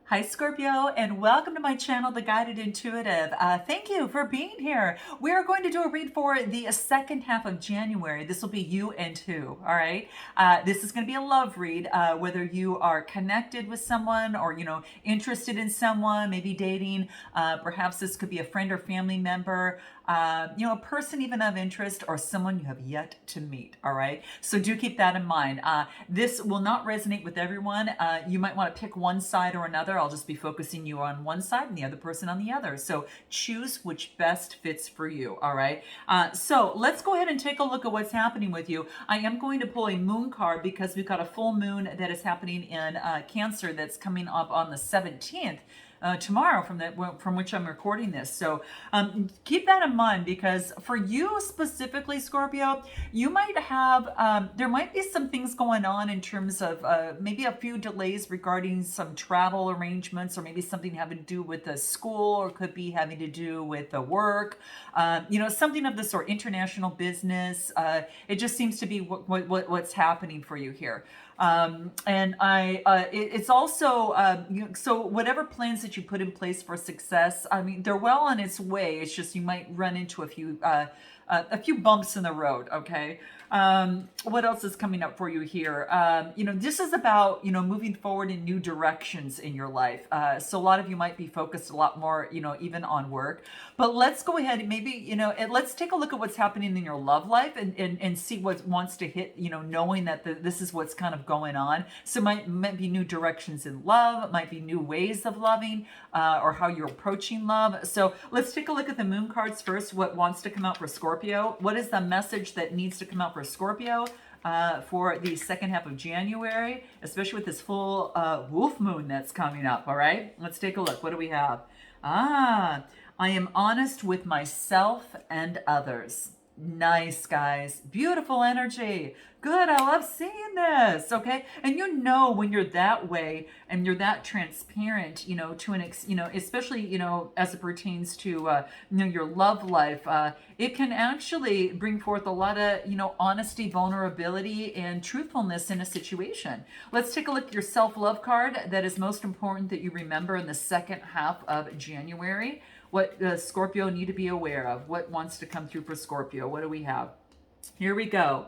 Hi, Scorpio, and welcome to my channel, The Guided Intuitive. Thank you for being here. We are going to do a read for the second half of January. This will be you and who, all right? This is going to be a love read, whether you are connected with someone or, interested in someone, maybe dating. Perhaps this could be a friend or family member, a person even of interest or someone you have yet to meet, all right? So do keep that in mind. This will not resonate with everyone. You might want to pick one side or another. I'll just be focusing you on one side and the other person on the other. So choose which best fits for you, all right? So let's go ahead and take a look at what's happening with you. I am going to pull a moon card because we've got a full moon that is happening in Cancer that's coming up on the 17th. Tomorrow from which I'm recording this. So keep that in mind, because for you specifically, Scorpio, you might have, there might be some things going on in terms of maybe a few delays regarding some travel arrangements, or maybe something having to do with the school, or could be having to do with the work, something of the sort, international business. It just seems to be what's happening for you here. It's also, so whatever plans that you put in place for success, I mean, they're well on its way. It's just you might run into a few bumps in the road. Okay. What else is coming up for you here? This is about, moving forward in new directions in your life. So a lot of you might be focused a lot more, even on work, but let's go ahead and maybe, and let's take a look at what's happening in your love life and see what wants to hit, knowing that this is what's kind of going on. So might be new directions in love, might be new ways of loving, or how you're approaching love. So let's take a look at the moon cards first. What wants to come out for Scorpio? What is the message that needs to come out for Scorpio for the second half of January, especially with this full wolf moon that's coming up? All right, let's take a look. What do we have? I am honest with myself and others. Nice, guys. Beautiful energy. Good. I love seeing this. Okay. And when you're that way and you're that transparent, to especially, as it pertains to, your love life, it can actually bring forth a lot of, honesty, vulnerability, and truthfulness in a situation. Let's take a look at your self-love card that is most important that you remember in the second half of January. What Scorpio need to be aware of? What wants to come through for Scorpio? What do we have? Here we go.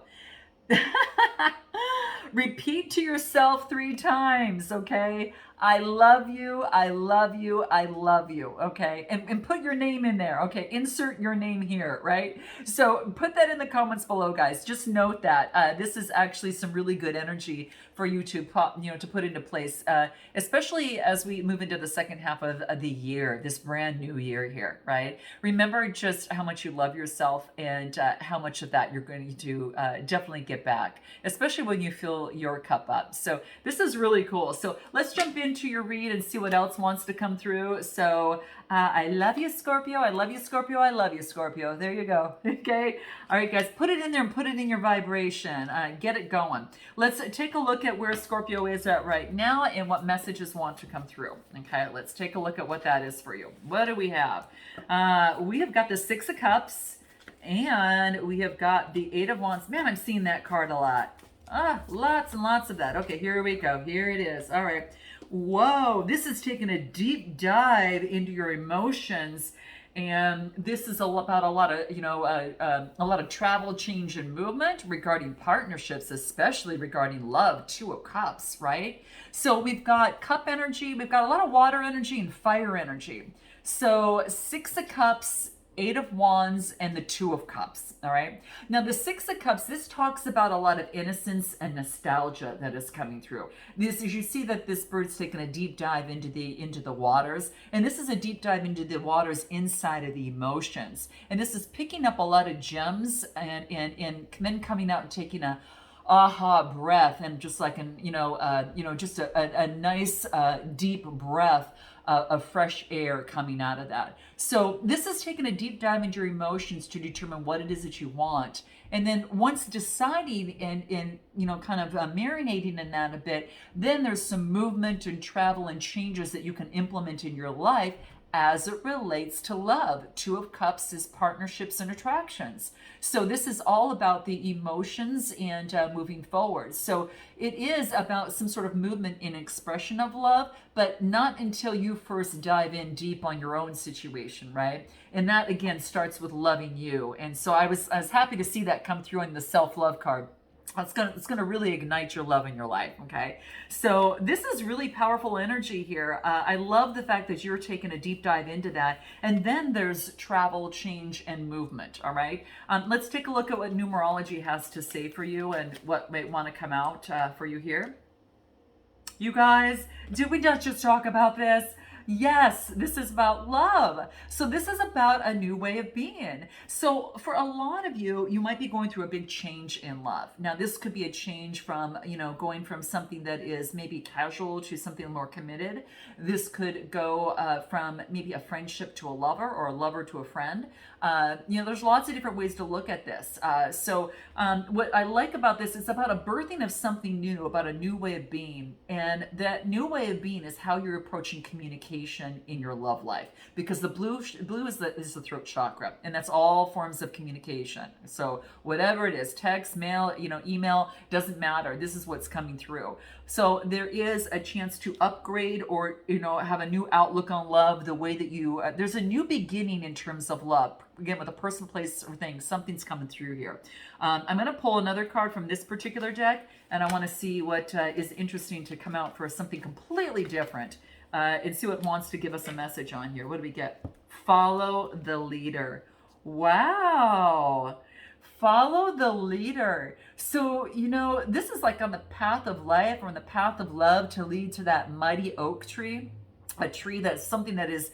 Repeat to yourself 3 times, okay? I love you, I love you, I love you, okay? And put your name in there, okay? Insert your name here, right? So put that in the comments below, guys. Just note that this is actually some really good energy for you to to put into place, especially as we move into the second half of the year, this brand new year here, right? Remember just how much you love yourself and how much of that you're going to definitely get back, especially when you fill your cup up. So this is really cool. So let's jump into your read and see what else wants to come through. So I love you, Scorpio. I love you, Scorpio. I love you, Scorpio. There you go. Okay. All right, guys, put it in there and put it in your vibration. Get it going. Let's take a look at where Scorpio is at right now and what messages want to come through. Okay, let's take a look at what that is for you. What do we have? We have got the 6 of Cups and we have got the 8 of Wands. Man, I'm seeing that card a lot. Lots and lots of that. Okay, here we go. Here it is. All right. Whoa, this is taking a deep dive into your emotions, and this is about a lot of a lot of travel, change, and movement regarding partnerships, especially regarding love. 2 of Cups, right? So we've got cup energy, we've got a lot of water energy and fire energy. So 6 of Cups, 8 of Wands, and the 2 of Cups, all right? Now, the 6 of Cups, this talks about a lot of innocence and nostalgia that is coming through. This is, you see that this bird's taken a deep dive into the waters, and this is a deep dive into the waters inside of the emotions. And this is picking up a lot of gems and then coming out and taking a aha breath, and just like just a nice deep breath of fresh air coming out of that. So this is taking a deep dive into your emotions to determine what it is that you want. And then once deciding and kind of marinating in that a bit, then there's some movement and travel and changes that you can implement in your life as it relates to love. Two of Cups is partnerships and attractions. So this is all about the emotions and moving forward. So it is about some sort of movement in expression of love, but not until you first dive in deep on your own situation, right? And that again starts with loving you. And so I was happy to see that come through in the self-love card. It's gonna really ignite your love in your life. Okay, so this is really powerful energy here. I love the fact that you're taking a deep dive into that. And then there's travel, change, and movement. All right, let's take a look at what numerology has to say for you and what might want to come out for you here. You guys, did we not just talk about this? Yes, this is about love. So this is about a new way of being. So for a lot of you, you might be going through a big change in love. Now, this could be a change from, going from something that is maybe casual to something more committed. This could go from maybe a friendship to a lover or a lover to a friend. There's lots of different ways to look at this. What I like about this is about a birthing of something new, about a new way of being. And that new way of being is how you're approaching communication in your love life, because the blue is the throat chakra, and that's all forms of communication. So whatever it is, text, mail, email, doesn't matter. This is what's coming through. So there is a chance to upgrade or have a new outlook on love. The way that you there's a new beginning in terms of love. Again, with a person, place, or thing, something's coming through here. I'm going to pull another card from this particular deck, and I want to see what is interesting to come out for something completely different. And see what wants to give us a message on here. What do we get? Follow the leader. Wow. Follow the leader. So, this is like on the path of life or on the path of love to lead to that mighty oak tree. A tree that's something that is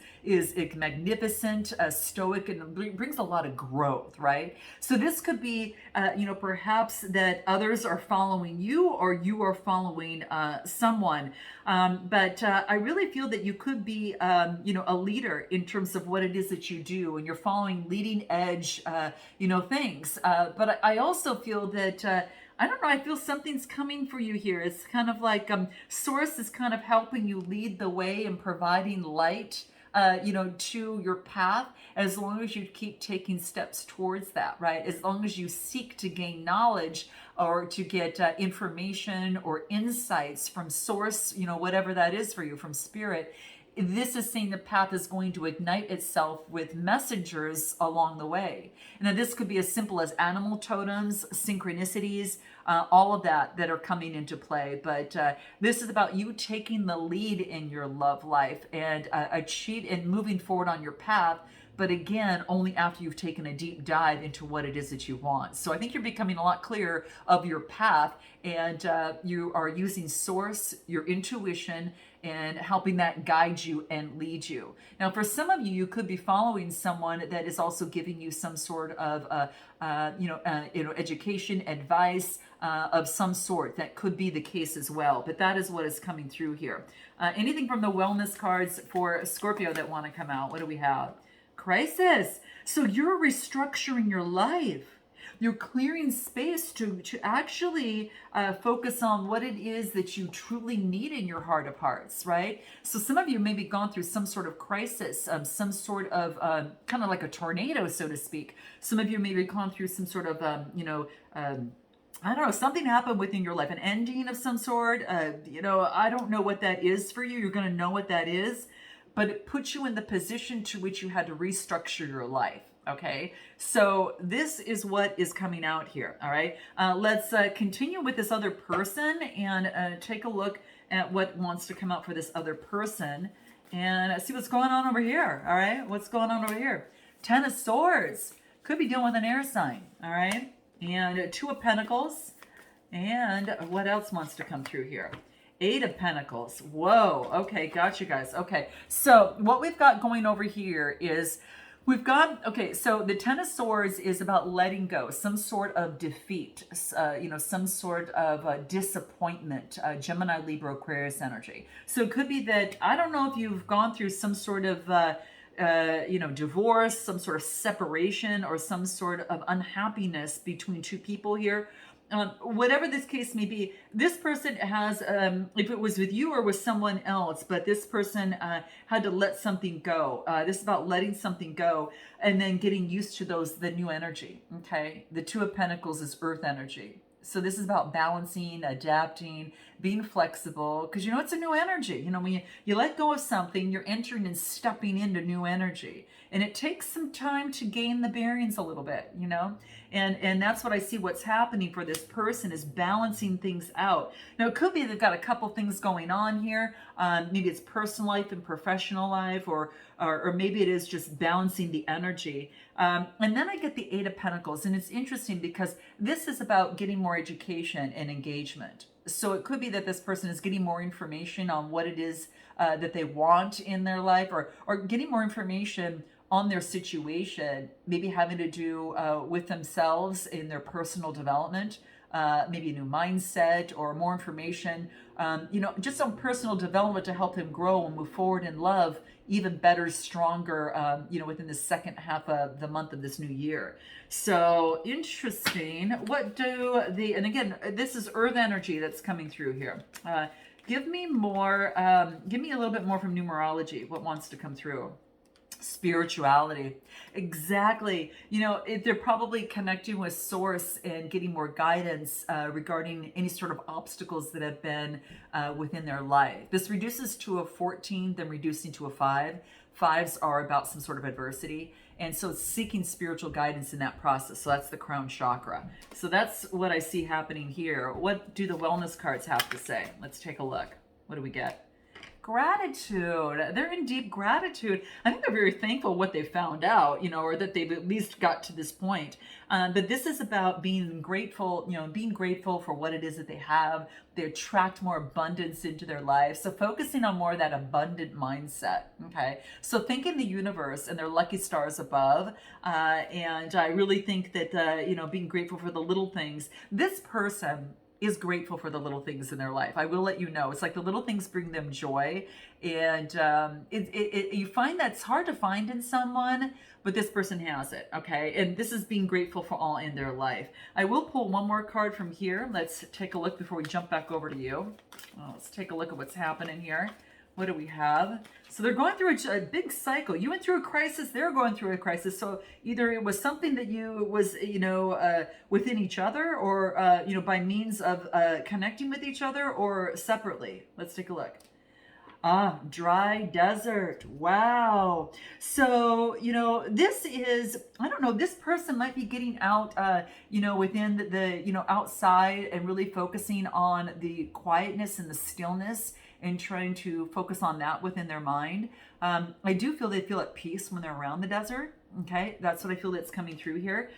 magnificent, stoic, and brings a lot of growth, right? So this could be, perhaps that others are following you or you are following someone. But I really feel that you could be, a leader in terms of what it is that you do, and you're following leading edge, things. But I also feel that I don't know, I feel something's coming for you here. It's kind of like Source is kind of helping you lead the way and providing light, to your path, as long as you keep taking steps towards that, right? As long as you seek to gain knowledge or to get information or insights from Source, whatever that is for you, from Spirit. This is saying the path is going to ignite itself with messengers along the way. Now, this could be as simple as animal totems, synchronicities, all of that are coming into play. But this is about you taking the lead in your love life and moving forward on your path. But again, only after you've taken a deep dive into what it is that you want. So I think you're becoming a lot clearer of your path, and you are using Source, your intuition, and helping that guide you and lead you. Now, for some of you, you could be following someone that is also giving you some sort of, education, advice of some sort. That could be the case as well. But that is what is coming through here. Anything from the wellness cards for Scorpio that want to come out? What do we have? Crisis. So you're restructuring your life. You're clearing space to actually focus on what it is that you truly need in your heart of hearts, right? So some of you maybe gone through some sort of crisis, some sort of kind of like a tornado, so to speak. Some of you maybe gone through some sort of, I don't know, something happened within your life, an ending of some sort. I don't know what that is for you. You're going to know what that is. But it puts you in the position to which you had to restructure your life. Okay, so this is what is coming out here. All right, let's continue with this other person and take a look at what wants to come out for this other person and see what's going on over here. All right, what's going on over here? Ten of Swords. Could be dealing with an air sign. All right, and Two of Pentacles. And what else wants to come through here? Eight of Pentacles. Whoa. Okay, got you guys. Okay, so what we've got going over here is so the Ten of Swords is about letting go, some sort of defeat, some sort of disappointment, Gemini, Libra, Aquarius energy. So it could be that, I don't know if you've gone through some sort of, divorce, some sort of separation, or some sort of unhappiness between two people here. whatever this case may be, this person has, if it was with you or with someone else, but this person had to let something go. This is about letting something go and then getting used to the new energy. Okay. The Two of Pentacles is earth energy. So this is about balancing, adapting, being flexible, because it's a new energy. When you let go of something, you're entering and stepping into new energy. And it takes some time to gain the bearings a little bit, and that's what I see what's happening for this person is balancing things out. Now, it could be they've got a couple things going on here. Maybe it's personal life and professional life, or maybe it is just balancing the energy. And then I get the Eight of Pentacles, and it's interesting because this is about getting more education and engagement. So it could be that this person is getting more information on what it is that they want in their life, or getting more information on their situation, maybe having to do with themselves in their personal development, maybe a new mindset or more information, just on personal development to help them grow and move forward in love even better, stronger, within the second half of the month of this new year. So interesting. And again, this is earth energy that's coming through here. Give me more, give me a little bit more from numerology. What wants to come through? Spirituality. Exactly. They're probably connecting with source and getting more guidance regarding any sort of obstacles that have been within their life. This reduces to a 14, then reducing to a 5. Fives are about some sort of adversity. And so it's seeking spiritual guidance in that process. So that's the crown chakra. So that's what I see happening here. What do the wellness cards have to say? Let's take a look. What do we get? Gratitude. They're in deep gratitude. I think they're very thankful what they found out, or that they've at least got to this point. But this is about being grateful, being grateful for what it is that they have. They attract more abundance into their life. So focusing on more of that abundant mindset. Okay. So thanking the universe and their lucky stars above. And I really think that, being grateful for the little things. This person is grateful for the little things in their life. I will let you know. It's like the little things bring them joy. And you find that's hard to find in someone, but this person has it, okay? And this is being grateful for all in their life. I will pull one more card from here. Let's take a look before we jump back over to you. Let's take a look at what's happening here. What do we have? So they're going through a big cycle. You went through a crisis. They're going through a crisis. So either it was something that was, within each other, or, by means of connecting with each other, or separately. Let's take a look. Dry desert. Wow. So, this is, I don't know, this person might be getting out, within the outside and really focusing on the quietness and the stillness and trying to focus on that within their mind. I do feel they feel at peace when they're around the desert. Okay, that's what I feel that's coming through here.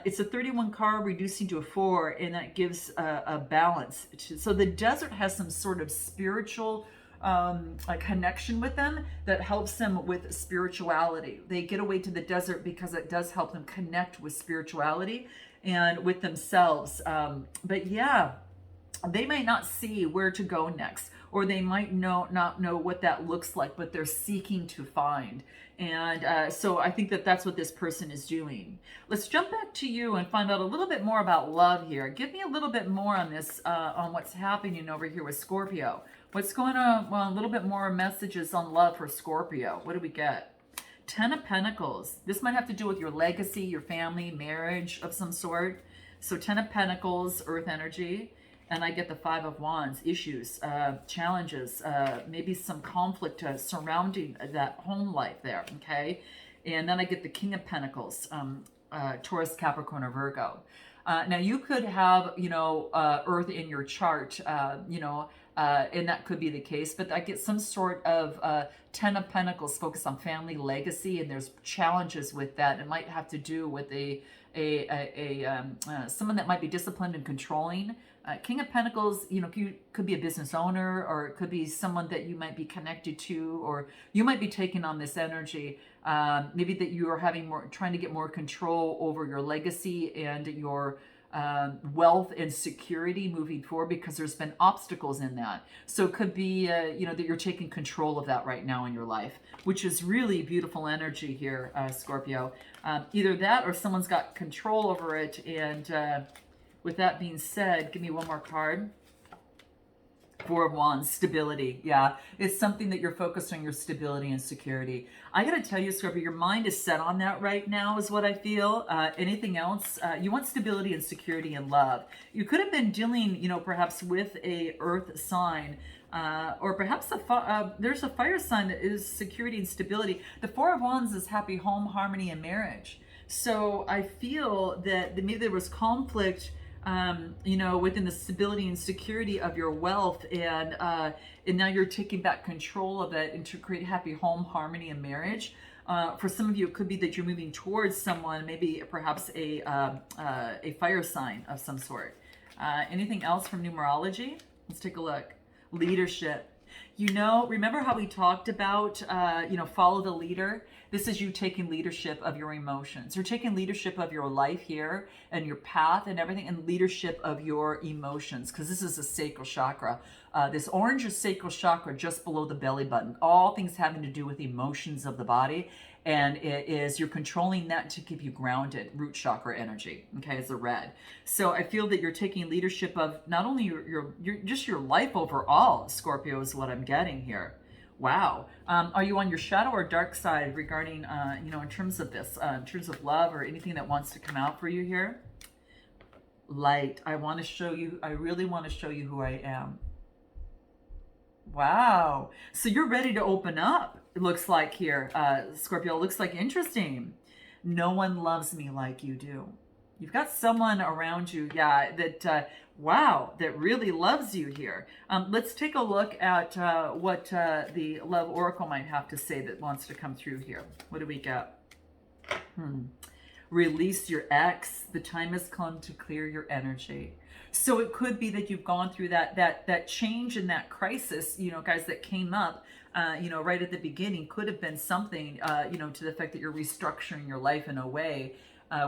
It's a 31 card reducing to a 4, and that gives a balance. So the desert has some sort of spiritual a connection with them that helps them with spirituality. They get away to the desert because it does help them connect with spirituality and with themselves. But yeah, they might not see where to go next, or they might not know what that looks like, but they're seeking to find. And so I think that that's what this person is doing. Let's jump back to you and find out a little bit more about love here. Give me a little bit more on this, on what's happening over here with Scorpio. What's going on? Well, a little bit more messages on love for Scorpio. What do we get? 10 of Pentacles. This might have to do with your legacy, your family, marriage of some sort. So 10 of Pentacles, earth energy. And I get the 5 of Wands, issues, challenges, maybe some conflict surrounding that home life there, okay? And then I get the King of Pentacles, Taurus, Capricorn, or Virgo. Now you could have, earth in your chart, and that could be the case, but I get some sort of 10 of Pentacles focused on family legacy, and there's challenges with that. It might have to do with someone that might be disciplined and controlling. King of Pentacles, you could be a business owner, or it could be someone that you might be connected to, or you might be taking on this energy. Maybe that you are trying to get more control over your legacy and your wealth and security moving forward, because there's been obstacles in that. So it could be, that you're taking control of that right now in your life, which is really beautiful energy here, Scorpio. Either that, or someone's got control over it, and With that being said, give me one more card. Four of Wands, stability. Yeah, it's something that you're focused on, your stability and security. I got to tell you, Scorpio, your mind is set on that right now is what I feel. Anything else? You want stability and security and love. You could have been dealing, perhaps with a earth sign, or perhaps there's a fire sign that is security and stability. The Four of Wands is happy home, harmony, and marriage. So I feel that maybe there was conflict within the stability and security of your wealth, and now you're taking back control of it and to create happy home, harmony, and marriage. For some of you, it could be that you're moving towards someone, maybe perhaps a fire sign of some sort. Anything else from numerology? Let's take a look. Leadership. Remember how we talked about, follow the leader? This is you taking leadership of your emotions. You're taking leadership of your life here and your path and everything, and leadership of your emotions, because this is a sacral chakra. This orange is sacral chakra just below the belly button. All things having to do with emotions of the body. And it is, you're controlling that to keep you grounded, root chakra energy, okay, it's a red. So I feel that you're taking leadership of not only your just your life overall, Scorpio, is what I'm getting here. Wow. Are you on your shadow or dark side regarding, in terms of this, in terms of love or anything that wants to come out for you here? Light. I really want to show you who I am. Wow. So you're ready to open up, it looks like here, Scorpio. It looks like interesting. No one loves me like you do. You've got someone around you, that, that really loves you here. Let's take a look at what the Love Oracle might have to say that wants to come through here. What do we got? Release your ex. The time has come to clear your energy. So it could be that you've gone through that change and that crisis, guys, that came up, right at the beginning. Could have been something, to the fact that you're restructuring your life in a way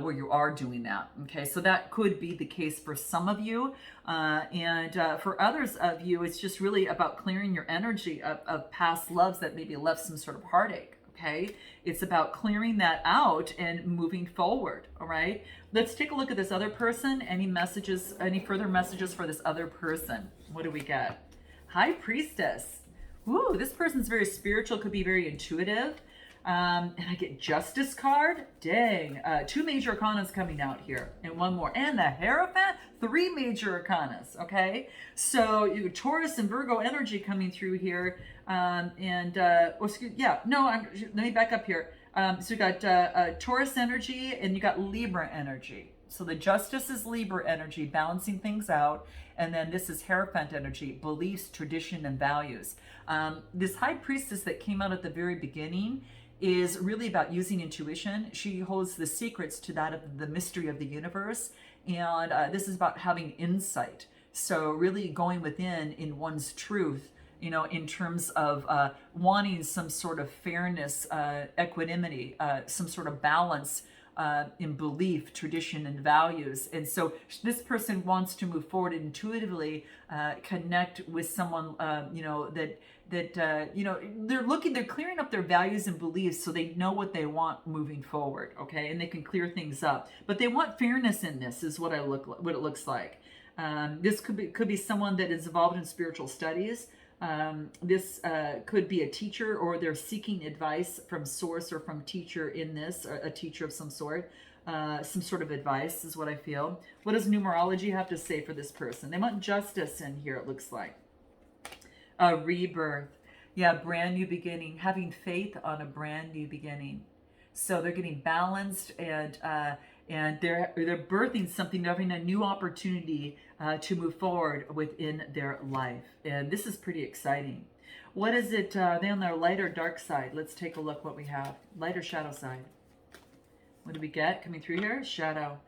where you are doing that. Okay, so that could be the case for some of you, and for others of you, it's just really about clearing your energy of past loves that maybe left some sort of heartache. Okay, it's about clearing that out and moving forward. All right, let's take a look at this other person. Any further messages for this other person? What do we get? High Priestess. Ooh, this person's very spiritual, could be very intuitive. And I get Justice card. Dang, 2 major arcanas coming out here, and one more. And the Hierophant, 3 major arcanas. Okay, so you Taurus and Virgo energy coming through here. Let me back up here. So you got Taurus energy, and you got Libra energy. So the Justice is Libra energy, balancing things out. And then this is Hierophant energy, beliefs, tradition, and values. This High Priestess that came out at the very beginning is really about using intuition. She holds the secrets to that of the mystery of the universe. And this is about having insight. So really going within in one's truth, in terms of wanting some sort of fairness, equanimity, some sort of balance in belief, tradition, and values. And so this person wants to move forward and intuitively connect with someone, they're clearing up their values and beliefs so they know what they want moving forward. Okay, and they can clear things up. But they want fairness in this, is what it looks like. This could be someone that is involved in spiritual studies. This could be a teacher, or they're seeking advice from source or from teacher in this, or a teacher of some sort of advice is what I feel. What does numerology have to say for this person? They want justice in here, it looks like. Rebirth. Yeah, brand new beginning, having faith on a brand new beginning. So they're getting balanced, and they're birthing something, they're having a new opportunity to move forward within their life. And this is pretty exciting. What is it? Are they on their light or dark side? Let's take a look what we have. Light or shadow side? What do we get coming through here? Shadow.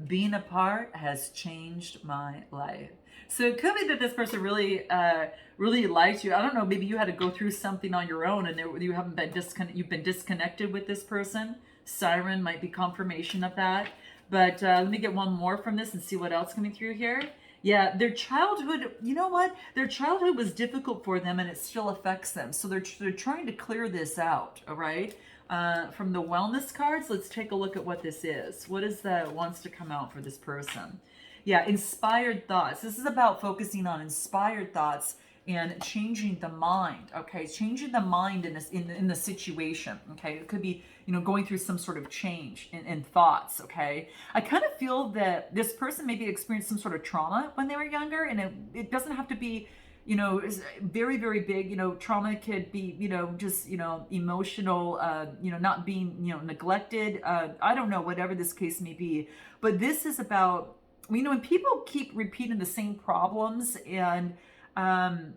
Being apart has changed my life. So it could be that this person really likes you. I don't know, maybe you had to go through something on your own, and you've been disconnected with this person. Siren might be confirmation of that. But let me get one more from this and see what else coming through here. Yeah, their childhood, you know what? Their childhood was difficult for them, and it still affects them. So they're trying to clear this out, all right? From the wellness cards, let's take a look at what this is. What is that wants to come out for this person? Yeah, inspired thoughts. This is about focusing on inspired thoughts and changing the mind. Okay, changing the mind in this in the situation. Okay, it could be, you know, going through some sort of change in thoughts. Okay, I kind of feel that this person maybe experienced some sort of trauma when they were younger, and it doesn't have to be, you know, is very, very big. You know, trauma could be, you know, just, you know, emotional, you know, not being, you know, neglected. I don't know, whatever this case may be. But this is about, you know, when people keep repeating the same problems and um,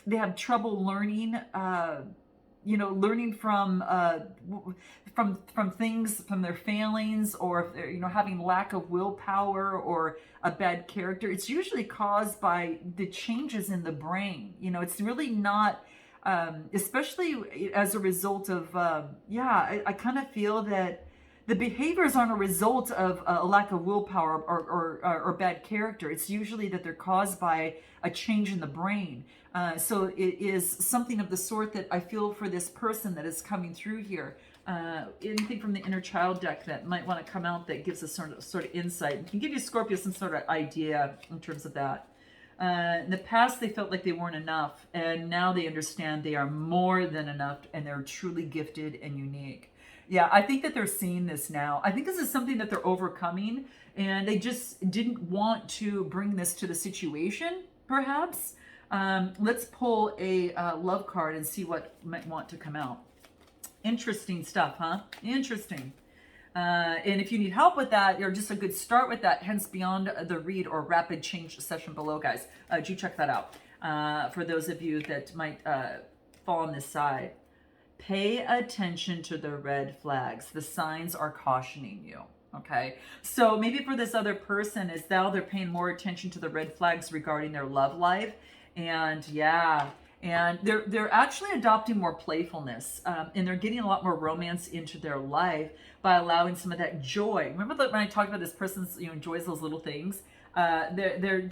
they have trouble learning, you know, learning from things, from their failings, or if they're, you know, having lack of willpower or a bad character, it's usually caused by the changes in the brain. You know, it's really not, especially as a result of, I kind of feel that the behaviors aren't a result of a lack of willpower or bad character. It's usually that they're caused by a change in the brain. So it is something of the sort that I feel for this person that is coming through here. Anything from the inner child deck that might want to come out that gives us sort of insight. It can give you, Scorpio, some sort of idea in terms of that. In the past, they felt like they weren't enough, and now they understand they are more than enough, and they're truly gifted and unique. Yeah, I think that they're seeing this now. I think this is something that they're overcoming, and they just didn't want to bring this to the situation, perhaps. Let's pull a love card and see what might want to come out. Interesting stuff, huh? Interesting. And if you need help with that, or just a good start with that, hence beyond the read or rapid change session below, guys, do check that out. For those of you that might fall on this side. Pay attention to the red flags. The signs are cautioning you. Okay. So maybe for this other person is now they're paying more attention to the red flags regarding their love life. And yeah, and they're actually adopting more playfulness, and they're getting a lot more romance into their life by allowing some of that joy. Remember that when I talked about this person's, you know, enjoys those little things. They're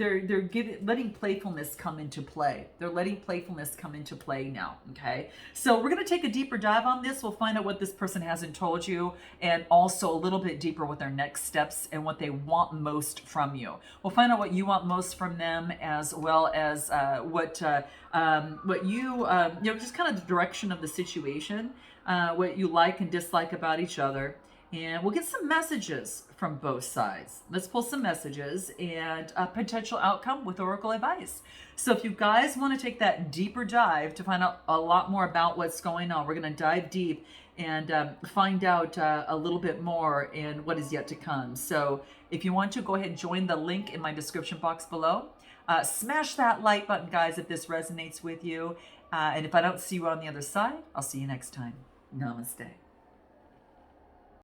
letting playfulness come into play. They're letting playfulness come into play now. Okay, so we're gonna take a deeper dive on this. We'll find out what this person hasn't told you, and also a little bit deeper with their next steps and what they want most from you. We'll find out what you want most from them, as well as what you, you know, just kind of the direction of the situation, what you like and dislike about each other. And we'll get some messages from both sides. Let's pull some messages and a potential outcome with Oracle advice. So if you guys want to take that deeper dive to find out a lot more about what's going on, we're going to dive deep and find out a little bit more in what is yet to come. So if you want to, go ahead and join the link in my description box below. Smash that like button, guys, if this resonates with you. And if I don't see you on the other side, I'll see you next time. Namaste.